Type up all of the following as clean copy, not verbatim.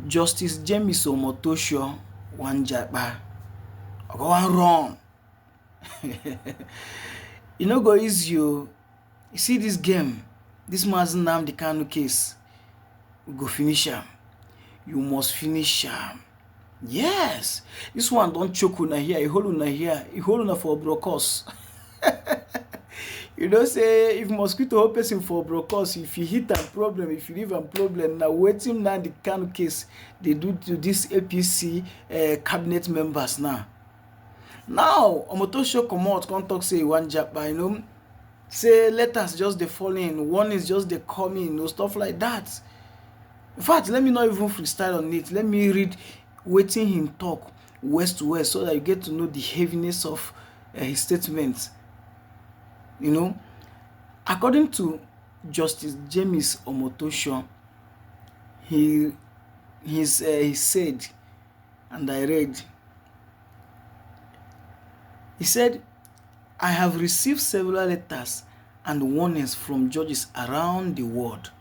Justice James Omotosho wan japa. Go wan run. You no go easy o. You see this game, this man's Nnamdi Kanu case, we go finish am. You must finish am. Yes, this one don choke una here, e hold una here, e hold una for brocos. You know say if mosquito hold person for brocos, if you hit am problem, if you leave am problem, na wetin Nnamdi Kanu case dey do to this APC cabinet members now. Now Omotosho comot come talk say e wan japa, you know, say letters just dey fall in, warnings just dey come in, no stuff like that. In fact, let me not even freestyle on it. Let me read wetin him talk west to west so that you get to know the heaviness of his statement. You know, according to Justice James Omotosho, he said, and I read, he said, I have received several letters and warnings from judges around the world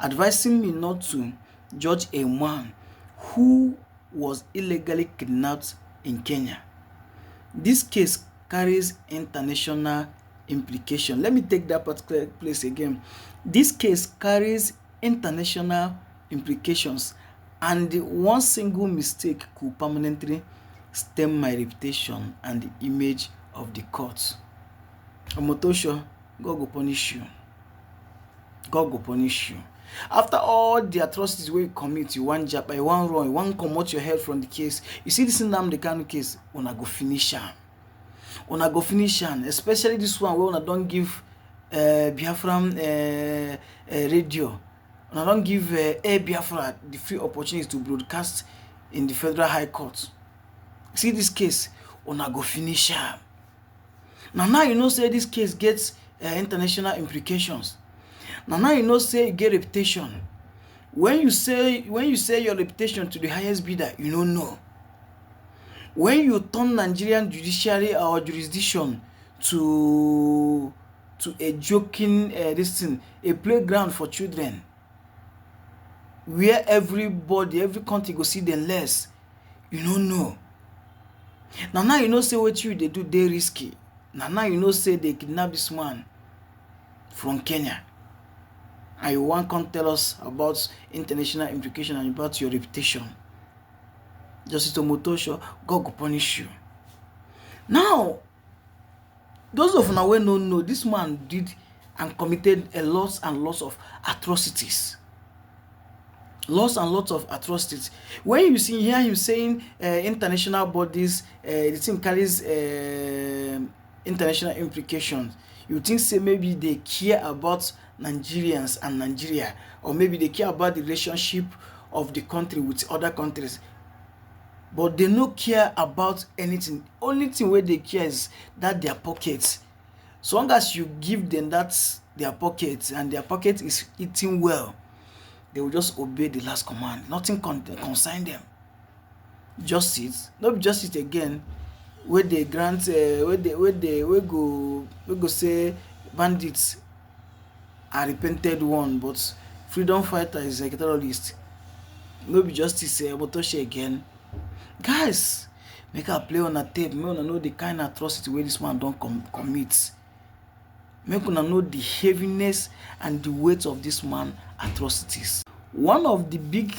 advising me not to judge a man who was illegally kidnapped in Kenya. This case carries international implication. Let me take that particular place again. This case carries international implications, and one single mistake could permanently stem my reputation and the image of the court. Omotosho, God go punish you. God go punish you. After all the atrocities wey you commit, you wan japa, you wan run, you wan comot your head from the case. You see this Nnamdi Kanu case, una go finish am. Una go finish am, especially this one wey una don give Biafran radio. Una don give Air Biafra the free opportunity to broadcast in the Federal High Court. See this case, una go finish am. Now you know say this case gets international implications. Now you know say you get reputation. When you say your reputation to the highest bidder, you don't know. When you turn Nigerian judiciary or jurisdiction to a joking this thing, a playground for children, where every country go see them less, you don't know. Now you know say what you they do, they risky. Now you know say they kidnap this man from Kenya. And you want to tell us about international implication and about your reputation. Justice Omotosho, God will punish you. Now, those of you who don't know, this man did and committed a lots and lots of atrocities. Lots and lots of atrocities. When you hear him saying international bodies, the thing carries international implications, you think say maybe they care about Nigerians and Nigeria, or maybe they care about the relationship of the country with other countries, but they no care about anything. Only thing where they care is that their pockets. So long as you give them that's their pockets and their pocket is eating well, they will just obey the last command. Nothing concern them. Justice, not justice again. Where they grant, where go say bandits are repented one, but freedom fighter is a terrorist. No be justice Omotosho again. Guys, make a play on a tape. Make una know the kind of atrocity where this man don't commit. Make una know the heaviness and the weight of this man atrocities. One of the big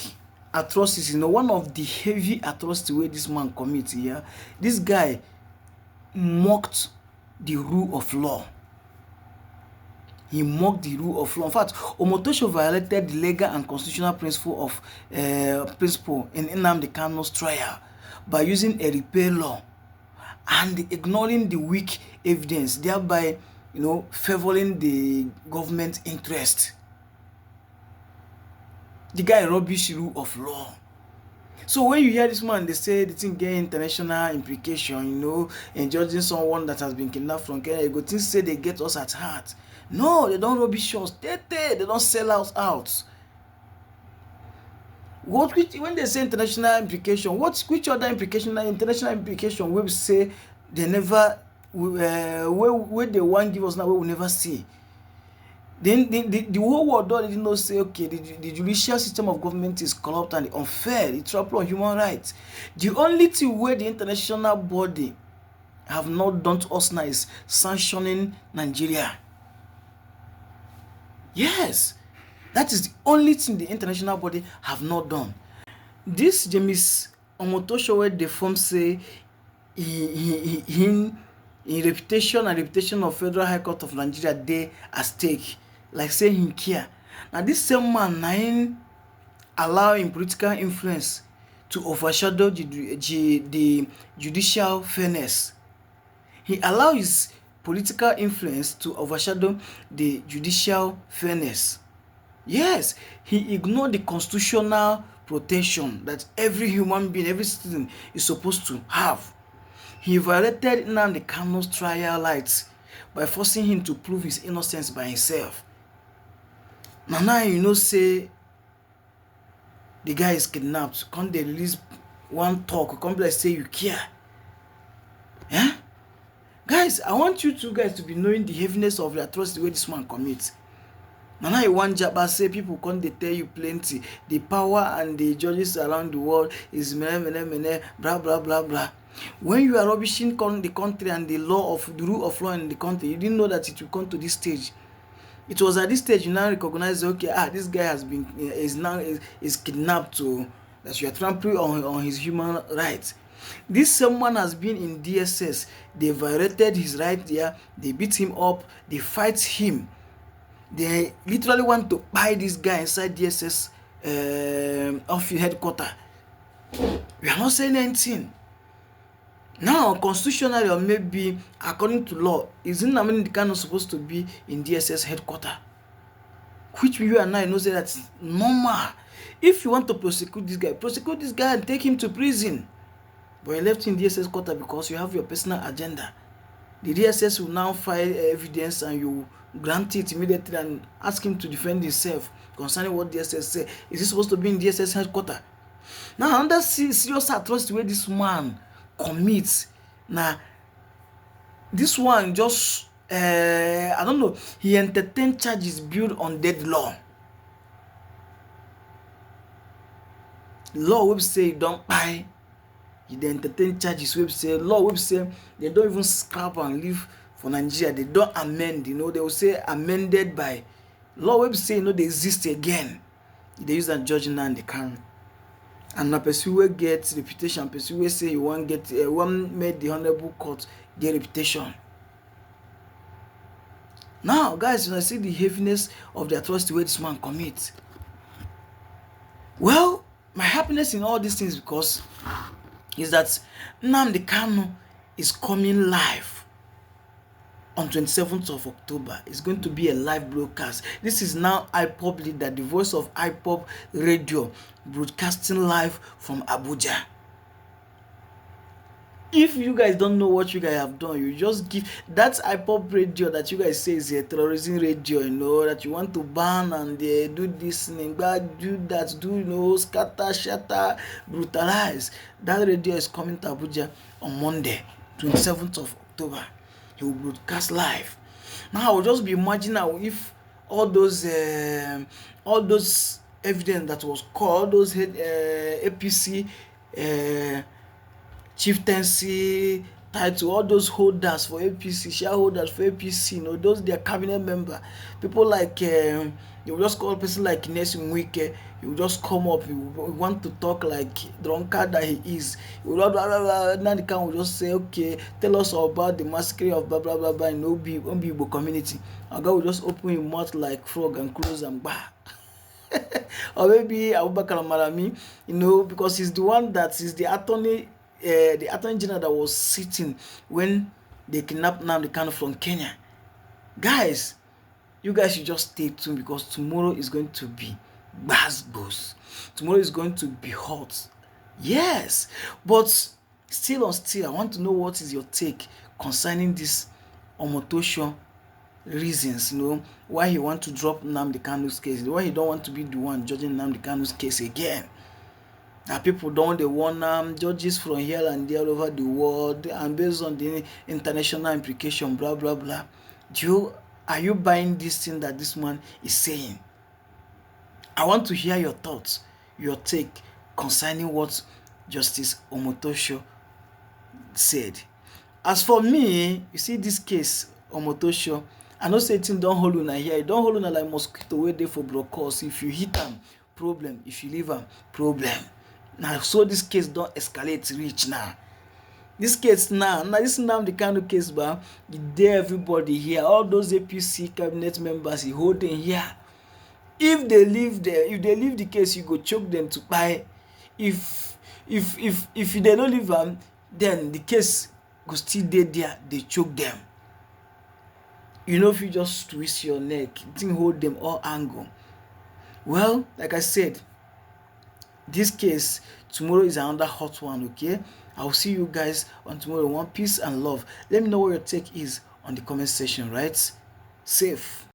atrocities, one of the heavy atrocities where this man commits here, this guy mocked the rule of law. He mocked the rule of law. In fact, Omotosho violated the legal and constitutional principle in Nnamdi Kanu's trial by using a repair law and ignoring the weak evidence, thereby, favoring the government interest. The guy rubbish rule of law. So when you hear this man, they say the thing get international implication, in judging someone that has been kidnapped from Kenya, you go think say they get us at heart. No, they don't rubbish us. They don't sell us out. When they say international implication, which other implication, international implication, we say they never, where they want give us now, we will never see. Then the whole world don't even know say okay the judicial system of government is corrupt and unfair, it trample on human rights. The only thing where the international body have not done to us now is sanctioning Nigeria. Yes, that is the only thing the international body have not done. This James Omotosho wey dey form say him reputation and reputation of Federal High Court of Nigeria dey at stake, like say him care. Na this same man na him allow him political influence to overshadow the judicial fairness. He allow his political influence to overshadow the judicial fairness. Yes, he ignored the constitutional protection that every human being, every citizen is supposed to have. He violated Nnamdi Kanu's trial rights by forcing him to prove his innocence by himself. Now you know say the guy is kidnapped. Can't they release one talk? Can't be like say you care? Yeah? Guys, I want you two guys to be knowing the heaviness of the atrocity where this man commits. Now you want jabba say people can't they tell you plenty. The power and the judges around the world is blah blah blah blah. When you are rubbishing the country and the rule of law in the country, you didn't know that it will come to this stage. It was at this stage you now recognize okay, this guy has been is kidnapped to that you are trampling on his human rights. This someone has been in DSS. They violated his right there. They beat him up. They fight him. They literally want to buy this guy inside DSS office headquarters. We are not saying anything. Now, constitutionally or maybe according to law, isn't Nnamdi Kanu supposed to be in DSS headquarters? Which you and I know say that's normal. If you want to prosecute this guy and take him to prison. But you left in DSS quarter because you have your personal agenda. The DSS will now file evidence and you grant it immediately and ask him to defend himself concerning what DSS say. Is he supposed to be in DSS headquarters? Now, another serious atrocity where this man commits. Now, this one just, I don't know, he entertained charges built on dead law. Law will say you don't buy. They entertain charges wey say law wey say they don't even scrap and leave for Nigeria. They don't amend, they will say amended by law wey say they exist again. They use that judge Nnamdi Kanu. And na person wey get reputation, person wey say you want made the honorable court get reputation. Now, guys, when I see the heaviness of the atrocity where this man commits, well, my happiness in all these things because is that Nnamdi Kanu is coming live on 27th of October. It's going to be a live broadcast. This is now IPOB Leader, the voice of IPOB Radio, broadcasting live from Abuja. If you guys don't know what you guys have done, you just give that IPOB Radio that you guys say is a terrorism radio, that you want to ban and they do this thing, do that, scatter, shatter, brutalize. That radio is coming to Abuja on Monday, 27th of October. He will broadcast live. Now I will just be imagining if all those evidence that was called, those APC chieftaincy title, all those holders for APC, shareholders for APC, those their cabinet member, people like you will just call a person like Nnamdi, he will just come up, he will want to talk like drunkard that he is. Nnamdi Kanu will just say, okay, tell us about the massacre of blah blah blah blah in Igbo community. And God will just open his mouth like frog and close and bah. Or maybe Abubakar Malami, because he's the one that is the attorney general that was sitting when they kidnapped Nnamdi Kanu from Kenya. Guys, you guys should just stay tuned because tomorrow is going to be buzz. Tomorrow is going to be hot. Yes, but still, I want to know what is your take concerning this Omotosho reasons, why he want to drop Nnamdi Kanu's case, why he don't want to be the one judging Nnamdi Kanu's case again. That people they want judges from here and there all over the world, and based on the international implication, blah blah blah. Do you Are you buying this thing that this man is saying? I want to hear your thoughts, your take concerning what Justice Omotosho said. As for me, you see this case, Omotosho, I know say thing don hold una here. E don hold una like mosquito wey dey for blockhouse. If you hit am, problem. If you leave am, problem. Na so this case don escalate reach now. This case now this Nnamdi Kanu case, ba, e dey everybody here. All those APC cabinet members, e hold them here. If they leave the case, you go choke them to kpai. If they don't leave am, then the case go still dey there. They choke them. You know, if you just twist your neck, thing hold them all angle. Well, like I said, this case tomorrow is another hot one. Okay, I will see you guys on tomorrow. One, peace and love. Let me know what your take is on the comment section. Right, safe.